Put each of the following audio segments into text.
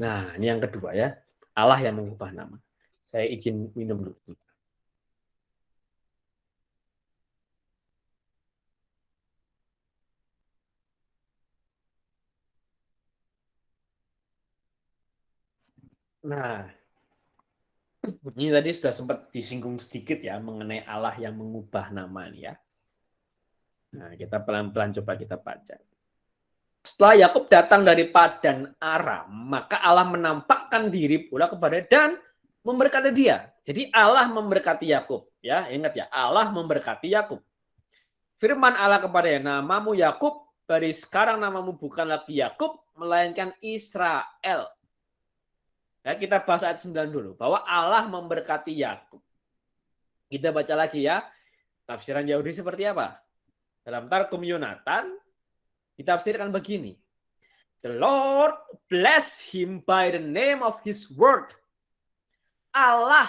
Nah, ini yang kedua ya. Allah yang mengubah nama. Saya izin minum dulu. Nah, ini tadi sudah sempat disinggung sedikit ya mengenai Allah yang mengubah nama ini ya. Nah, kita pelan-pelan coba kita baca. Setelah Yakub datang dari Padan Aram, maka Allah menampakkan diri pula kepada dan memberkati dia. Jadi Allah memberkati Yakub, ya. Ingat ya, Allah memberkati Yakub. Firman Allah kepadanya, namamu Yakub, dari sekarang namamu bukan lagi Yakub, melainkan Israel. Ya, kita bahas ayat 9 dulu, bahwa Allah memberkati Yakub. Kita baca lagi ya, tafsiran Yahudi seperti apa? Dalam Targum Yonatan, ditafsirkan begini. The Lord bless him by the name of his word. Allah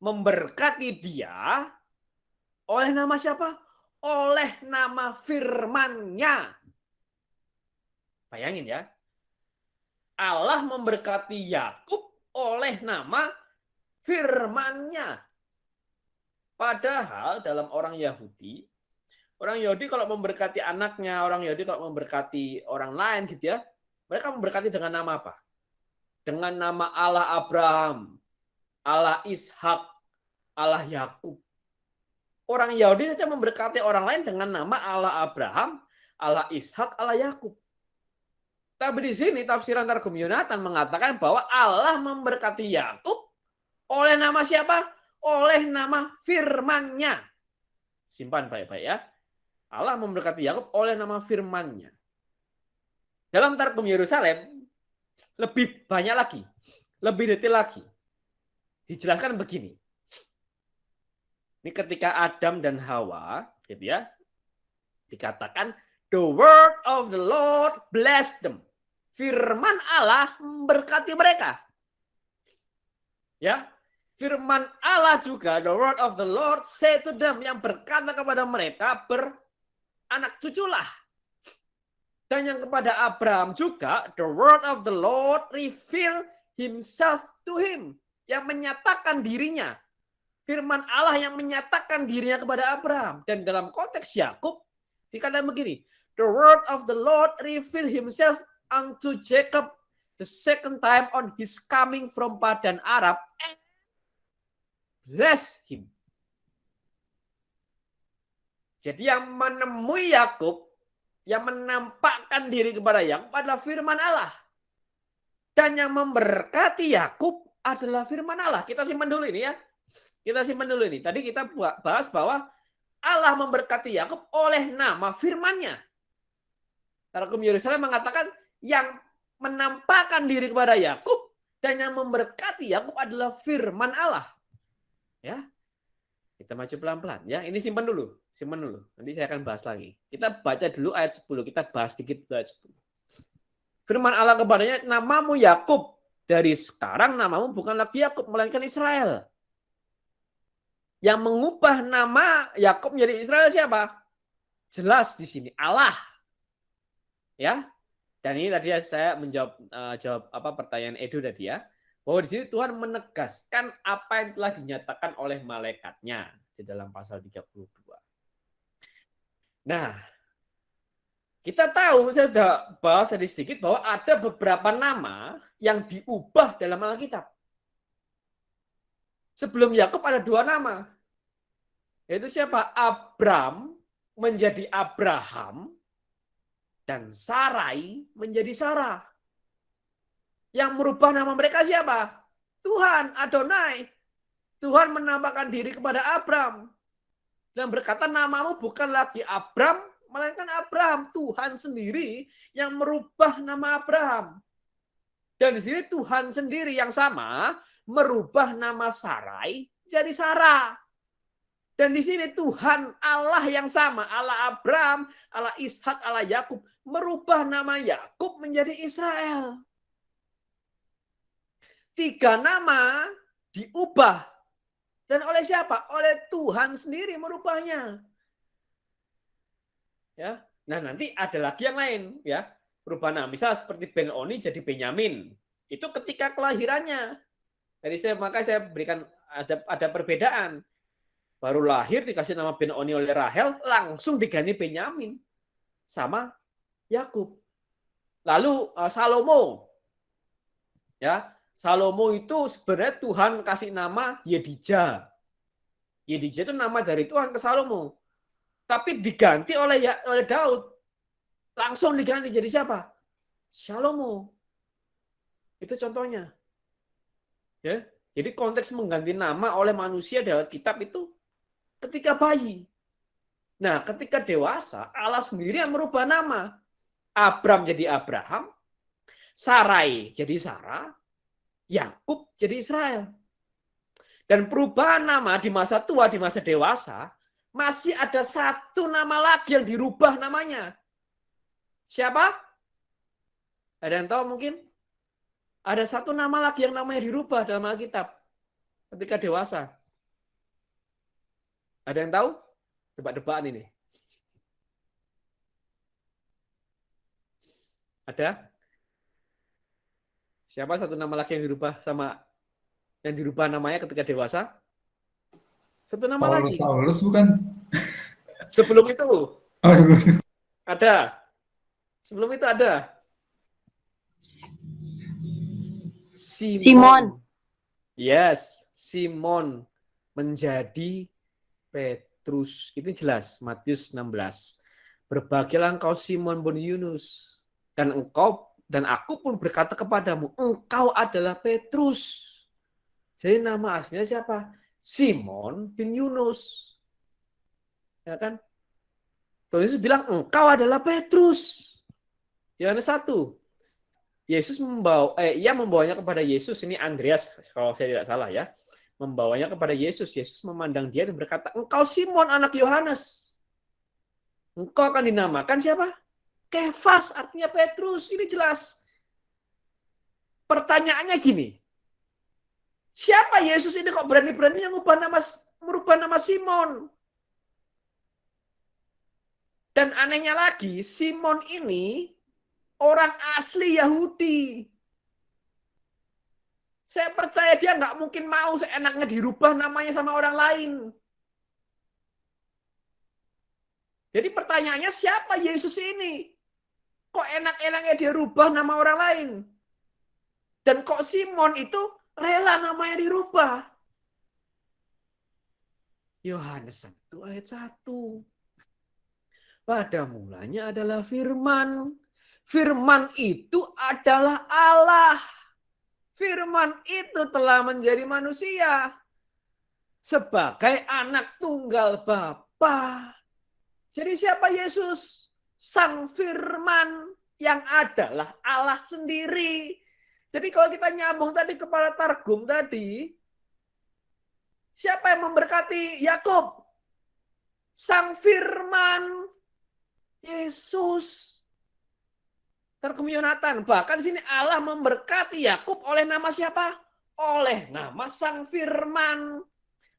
memberkati dia oleh nama siapa? Oleh nama firman-Nya. Bayangin ya. Allah memberkati Yakub oleh nama firman-Nya. Padahal dalam orang Yahudi kalau memberkati anaknya, orang Yahudi kalau memberkati orang lain gitu ya, mereka memberkati dengan nama apa? Dengan nama Allah Abraham, Allah Ishak, Allah Yakub. Orang Yahudi saja memberkati orang lain dengan nama Allah Abraham, Allah Ishak, Allah Yakub. Tapi di sini tafsiran Targum Yonatan mengatakan bahwa Allah memberkati Yakub oleh nama siapa? Oleh nama firman-Nya. Simpan baik-baik ya. Allah memberkati Yakub oleh nama firman-Nya. Dalam Targum Yerusalem lebih banyak lagi, lebih detail lagi. Dijelaskan begini. Ini ketika Adam dan Hawa, gitu ya, dikatakan the word of the Lord blessed them. Firman Allah memberkati mereka. Ya, firman Allah juga the word of the Lord say to them, yang berkata kepada mereka, beranak cuculah. Dan yang kepada Abraham juga the word of the Lord reveal himself to him, yang menyatakan dirinya. Firman Allah yang menyatakan dirinya kepada Abraham. Dan dalam konteks Yakub dikatakan begini, the word of the Lord reveal himself unto Jacob the second time on his coming from Padan Aram and bless him. Jadi yang menemui Yakub, yang menampakkan diri kepada Yakub adalah firman Allah. Dan yang memberkati Yakub adalah firman Allah. Kita simpan dulu ini ya. Kita simpan dulu ini. Tadi kita bahas bahwa Allah memberkati Yakub oleh nama firman-Nya. Targum Yerusalem mengatakan yang menampakkan diri kepada Yakub dan yang memberkati Yakub adalah firman Allah. Ya. Kita maju pelan-pelan ya. Ini simpan dulu. Simpan dulu. Nanti saya akan bahas lagi. Kita baca dulu ayat 10. Kita bahas sedikit ayat 10. Firman Allah kepadanya, namamu Yakub. Dari sekarang namamu bukan lagi Yakub, melainkan Israel. Yang mengubah nama Yakub menjadi Israel siapa? Jelas di sini Allah. Ya. Dan ini tadi saya menjawab pertanyaan Edo tadi ya. Bahwa di sini Tuhan menegaskan apa yang telah dinyatakan oleh malaikatnya di dalam pasal 32. Nah, kita tahu, saya sudah bahas tadi sedikit, bahwa ada beberapa nama yang diubah dalam Alkitab. Sebelum Yakub ada 2 nama. Yaitu siapa? Abram menjadi Abraham dan Sarai menjadi Sarah. Yang merubah nama mereka siapa? Tuhan, Adonai. Tuhan menampakkan diri kepada Abram. Dan berkata, namamu bukan lagi Abram, melainkan Abraham. Tuhan sendiri yang merubah nama Abraham. Dan di sini Tuhan sendiri yang sama merubah nama Sarai jadi Sarah. Dan di sini Tuhan Allah yang sama, Allah Abraham, Allah Ishak, Allah Yakub, merubah nama Yakub menjadi Israel. 3 nama diubah. Dan oleh siapa? Oleh Tuhan sendiri merubahnya. Ya. Nah, nanti ada lagi yang lain ya. Perubahan nama. Misal seperti Ben-Oni jadi Benyamin. Itu ketika kelahirannya. Jadi makanya saya berikan ada perbedaan. Baru lahir dikasih nama Ben-Oni oleh Rahel, langsung diganti Benyamin sama Yakub. Lalu Salomo, ya Salomo itu sebenarnya Tuhan kasih nama Yedija. Yedija itu nama dari Tuhan ke Salomo, tapi diganti oleh Daud, langsung diganti jadi siapa? Salomo. Itu contohnya. Ya, jadi konteks mengganti nama oleh manusia dalam kitab itu ketika bayi. Nah, ketika dewasa, Allah sendiri yang merubah nama. Abram jadi Abraham, Sarai jadi Sarah, Yakub jadi Israel. Dan perubahan nama di masa tua, di masa dewasa, masih ada satu nama lagi yang dirubah namanya. Siapa? Ada yang tahu mungkin? Ada satu nama lagi yang namanya dirubah dalam Alkitab ketika dewasa. Ada yang tahu? Tebak-tebakan ini. Ada? Siapa satu nama lagi yang dirubah namanya ketika dewasa? Satu nama lagi. Paulus bukan? Sebelum itu. Oh, sebelum. Ada. Sebelum itu ada. Simon. Yes, Simon menjadi Petrus. Itu jelas, Matius 16. Berbahagialah engkau Simon bin Yunus, dan aku pun berkata kepadamu, engkau adalah Petrus. Jadi nama aslinya siapa? Simon bin Yunus. Ya kan? Tuhan Yesus bilang, engkau adalah Petrus. Yohanes 1. Yesus membawanya kepada Yesus. Ini Andreas, kalau saya tidak salah ya. Membawanya kepada Yesus. Yesus memandang dia dan berkata, engkau Simon anak Yohanes. Engkau akan dinamakan siapa? Kefas, artinya Petrus. Ini jelas. Pertanyaannya gini. Siapa Yesus ini kok berani-beraninya merubah nama Simon? Dan anehnya lagi, Simon ini orang asli Yahudi. Saya percaya dia nggak mungkin mau seenaknya dirubah namanya sama orang lain. Jadi pertanyaannya siapa Yesus ini? Kok enak-enaknya dia rubah nama orang lain? Dan kok Simon itu rela namanya dirubah? Yohanes 1 ayat 1. Pada mulanya adalah firman. Firman itu adalah Allah. Firman itu telah menjadi manusia sebagai anak tunggal Bapa. Jadi siapa Yesus? Sang Firman yang adalah Allah sendiri. Jadi kalau kita nyambung tadi kepada Targum tadi, siapa yang memberkati Yakub? Sang Firman, Yesus. Targum Yonatan. Bahkan di sini Allah memberkati Yakub oleh nama siapa? Oleh nama Sang Firman.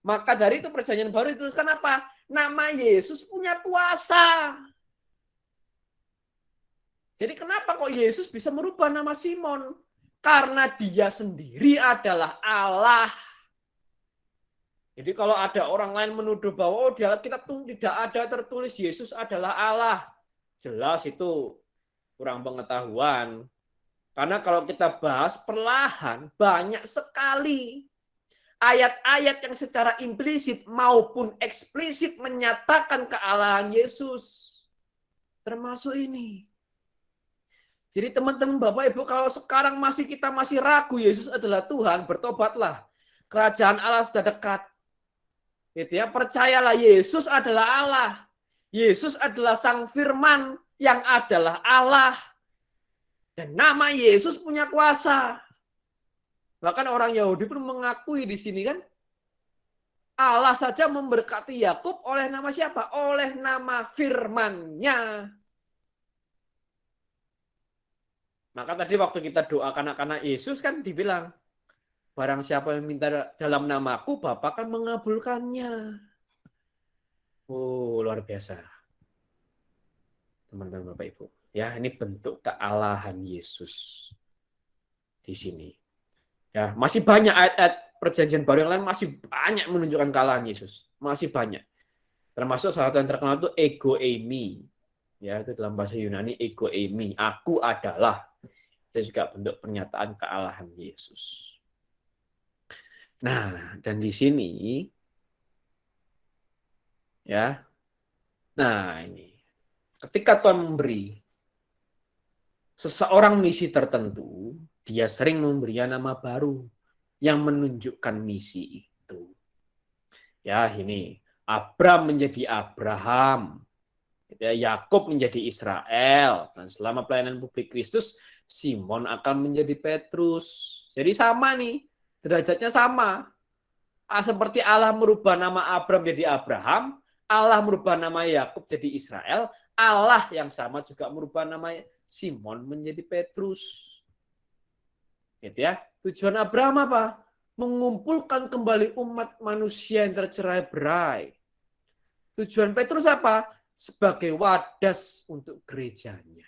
Maka dari itu perjanjian baru dituliskan apa? Nama Yesus punya kuasa. Jadi kenapa kok Yesus bisa merubah nama Simon? Karena dia sendiri adalah Allah. Jadi kalau ada orang lain menuduh bahwa di Alkitab tidak ada tertulis Yesus adalah Allah. Jelas itu kurang pengetahuan. Karena kalau kita bahas perlahan, banyak sekali ayat-ayat yang secara implisit maupun eksplisit menyatakan kealahan Yesus. Termasuk ini. Jadi teman-teman Bapak Ibu, kalau sekarang kita masih ragu Yesus adalah Tuhan, bertobatlah. Kerajaan Allah sudah dekat. Gitu ya, percayalah Yesus adalah Allah. Yesus adalah Sang Firman yang adalah Allah. Dan nama Yesus punya kuasa. Bahkan orang Yahudi pun mengakui di sini kan, Allah saja memberkati Yakub oleh nama siapa? Oleh nama Firman-Nya. Maka tadi waktu kita doakan anak-anak Yesus kan dibilang, barang siapa yang minta dalam namaku, Bapa kan mengabulkannya. Oh, luar biasa. Teman-teman Bapak Ibu. Ya, ini bentuk kealahan Yesus. di sini. Ya, masih banyak ayat-ayat perjanjian baru yang lain, masih banyak menunjukkan kealahan Yesus. Masih banyak. Termasuk salah satu yang terkenal itu ego eimi. Ya, itu dalam bahasa Yunani ego eimi. Aku adalah. Itu juga bentuk pernyataan kealahan Yesus. Nah, dan di sini ya. Nah, ini. Ketika Tuhan memberi seseorang misi tertentu, dia sering memberi nama baru yang menunjukkan misi itu. Ya, ini Abram menjadi Abraham, Yakub menjadi Israel, dan selama pelayanan publik Kristus, Simon akan menjadi Petrus. Jadi sama nih, derajatnya sama. Seperti Allah merubah nama Abram jadi Abraham, Allah merubah nama Yakub jadi Israel, Allah yang sama juga merubah nama Simon menjadi Petrus. Gitu ya. Tujuan Abraham apa? Mengumpulkan kembali umat manusia yang tercerai-berai. Tujuan Petrus apa? Sebagai wadas untuk gerejanya.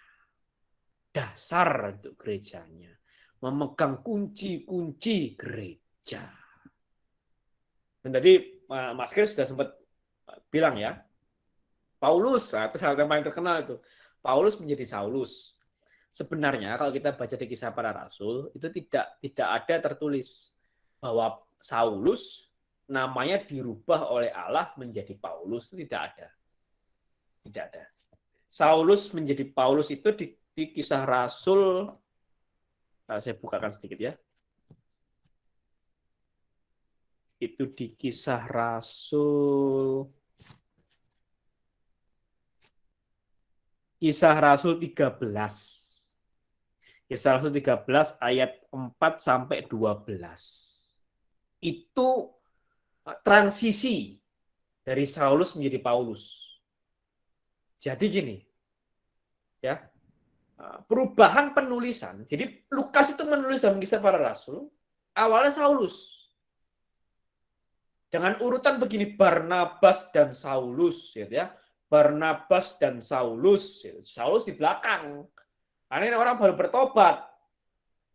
Dasar untuk gerejanya. Memegang kunci-kunci gereja. Dan tadi Mas Kris sudah sempat bilang ya, Paulus, itu salah yang paling terkenal itu. Paulus menjadi Saulus. Sebenarnya kalau kita baca di Kisah Para Rasul, itu tidak ada tertulis bahwa Saulus namanya dirubah oleh Allah menjadi Paulus, itu tidak ada. Tidak ada. Saulus menjadi Paulus itu di Kisah Rasul, saya bukakan sedikit ya. Itu di Kisah Rasul 13. Kisah Rasul 13 ayat 4 sampai 12. Itu transisi dari Saulus menjadi Paulus. Jadi gini, ya, perubahan penulisan. Jadi Lukas itu menulis dalam Kisah Para Rasul, awalnya Saulus. Dengan urutan begini, Barnabas dan Saulus, ya. Barnabas dan Saulus. Saulus di belakang. Karena ini orang baru bertobat.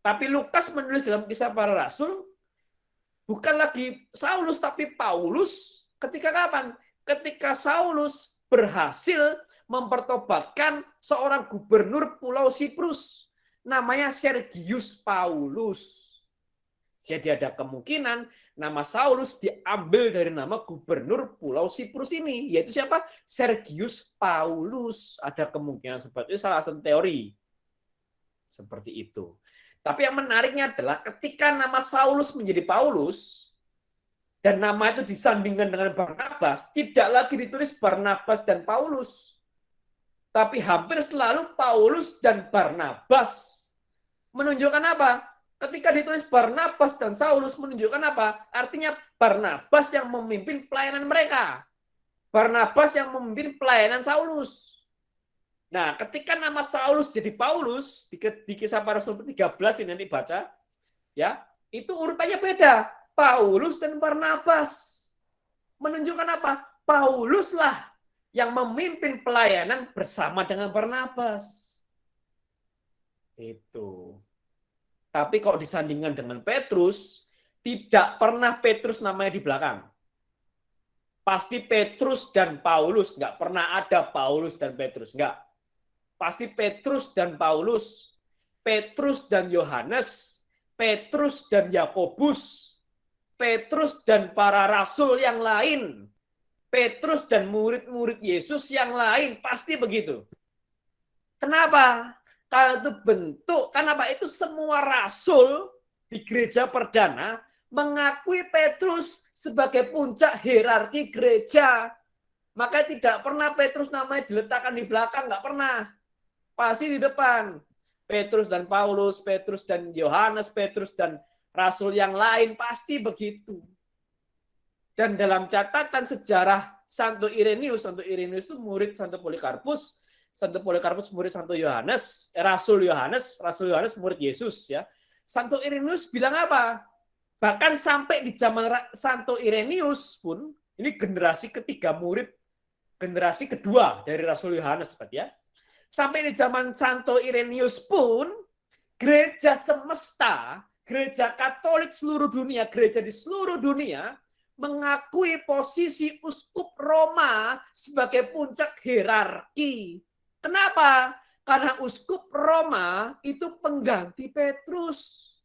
Tapi Lukas menulis dalam Kisah Para Rasul, bukan lagi Saulus, tapi Paulus. Ketika kapan? Ketika Saulus berhasil mempertobatkan seorang gubernur Pulau Siprus. Namanya Sergius Paulus. Jadi ada kemungkinan nama Saulus diambil dari nama gubernur Pulau Siprus ini. Yaitu siapa? Sergius Paulus. Ada kemungkinan seperti itu, salah satu teori. Seperti itu. Tapi yang menariknya adalah ketika nama Saulus menjadi Paulus, dan nama itu disandingkan dengan Barnabas, tidak lagi ditulis Barnabas dan Paulus. Tapi hampir selalu Paulus dan Barnabas. Menunjukkan apa? Ketika ditulis Barnabas dan Saulus menunjukkan apa? Artinya Barnabas yang memimpin pelayanan mereka. Barnabas yang memimpin pelayanan Saulus. Nah, ketika nama Saulus jadi Paulus, di Kisah Para Rasul 13 ini nanti baca, ya, itu urutannya beda. Paulus dan Barnabas. Menunjukkan apa? Pauluslah yang memimpin pelayanan bersama dengan Barnabas. Itu. Tapi kalau disandingkan dengan Petrus, tidak pernah Petrus namanya di belakang. Pasti Petrus dan Paulus, nggak pernah ada Paulus dan Petrus, nggak. Pasti Petrus dan Paulus, Petrus dan Yohanes, Petrus dan Yakobus, Petrus dan para rasul yang lain, Petrus dan murid-murid Yesus yang lain, pasti begitu. Kenapa? Karena itu bentuk, kenapa itu semua rasul di gereja perdana mengakui Petrus sebagai puncak hierarki gereja. Maka tidak pernah Petrus namanya diletakkan di belakang, nggak pernah. Pasti di depan. Petrus dan Paulus, Petrus dan Yohanes, Petrus dan rasul yang lain, pasti begitu. Dan dalam catatan sejarah Santo Irenaeus itu murid Santo Polikarpus murid Santo Yohanes, Rasul Yohanes murid Yesus, ya. Santo Irenaeus bilang apa? Bahkan sampai di zaman Santo Irenaeus pun, ini generasi ketiga murid, generasi kedua dari Rasul Yohanes, ya. Sampai di zaman Santo Irenaeus pun, gereja semesta, gereja Katolik seluruh dunia, gereja di seluruh dunia mengakui posisi uskup Roma sebagai puncak hierarki. Kenapa? Karena uskup Roma itu pengganti Petrus.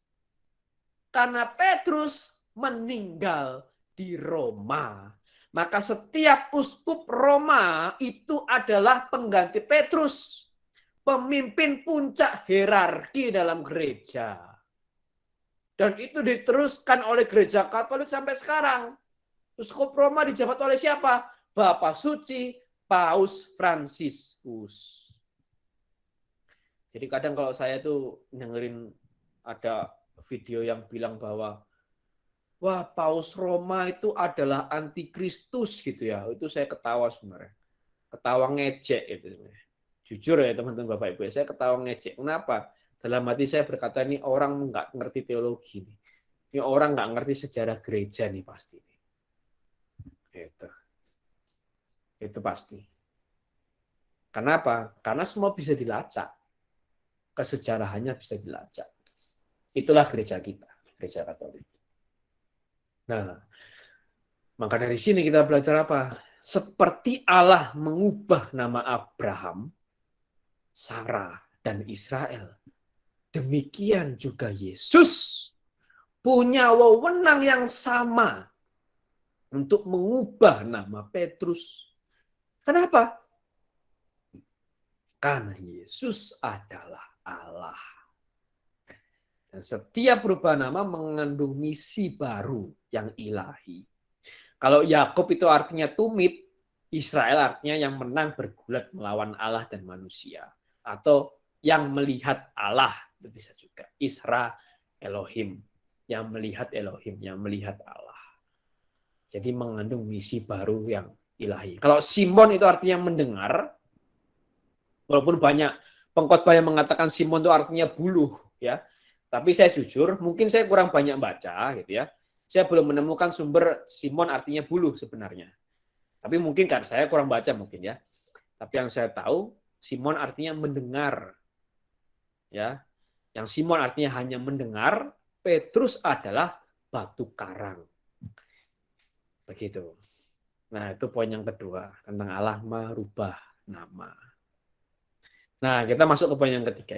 Karena Petrus meninggal di Roma. Maka setiap uskup Roma itu adalah pengganti Petrus. Pemimpin puncak hierarki dalam gereja. Dan itu diteruskan oleh gereja Katolik sampai sekarang. Uskup Roma dijabat oleh siapa? Bapak Suci Paus Fransiskus. Jadi kadang kalau saya tuh dengerin ada video yang bilang bahwa wah, Paus Roma itu adalah antikristus gitu ya. Itu saya ketawa sebenarnya. Ketawa ngejek itu sebenarnya. Jujur ya teman-teman Bapak Ibu, saya ketawa ngejek. Kenapa? Dalam hati saya berkata ini orang nggak ngerti teologi nih. Ini orang nggak ngerti sejarah gereja nih pasti. Itu pasti. Kenapa? Karena semua bisa dilacak. Kesejarahannya bisa dilacak. Itulah gereja kita, gereja Katolik. Nah, maka dari sini kita belajar apa? Seperti Allah mengubah nama Abraham, Sarah, dan Israel, demikian juga Yesus punya wewenang yang sama untuk mengubah nama Petrus. Kenapa? Karena Yesus adalah Allah. Dan setiap perubahan nama mengandung misi baru yang ilahi. Kalau Yakub itu artinya tumit, Israel artinya yang menang bergulat melawan Allah dan manusia. Atau yang melihat Allah, itu bisa juga. Isra Elohim, yang melihat Elohim, yang melihat Allah. Jadi mengandung misi baru yang ilahi. Kalau Simon itu artinya mendengar, walaupun banyak pengkhotbah yang mengatakan Simon itu artinya buluh, ya. Tapi saya jujur, mungkin saya kurang banyak baca, gitu ya. Saya belum menemukan sumber Simon artinya buluh sebenarnya. Tapi mungkin kan saya kurang baca mungkin ya. Tapi yang saya tahu, Simon artinya mendengar, ya. Yang Simon artinya hanya mendengar, Petrus adalah batu karang. Begitu. Nah, itu poin yang kedua tentang Allah merubah nama. Nah, kita masuk ke poin yang ketiga.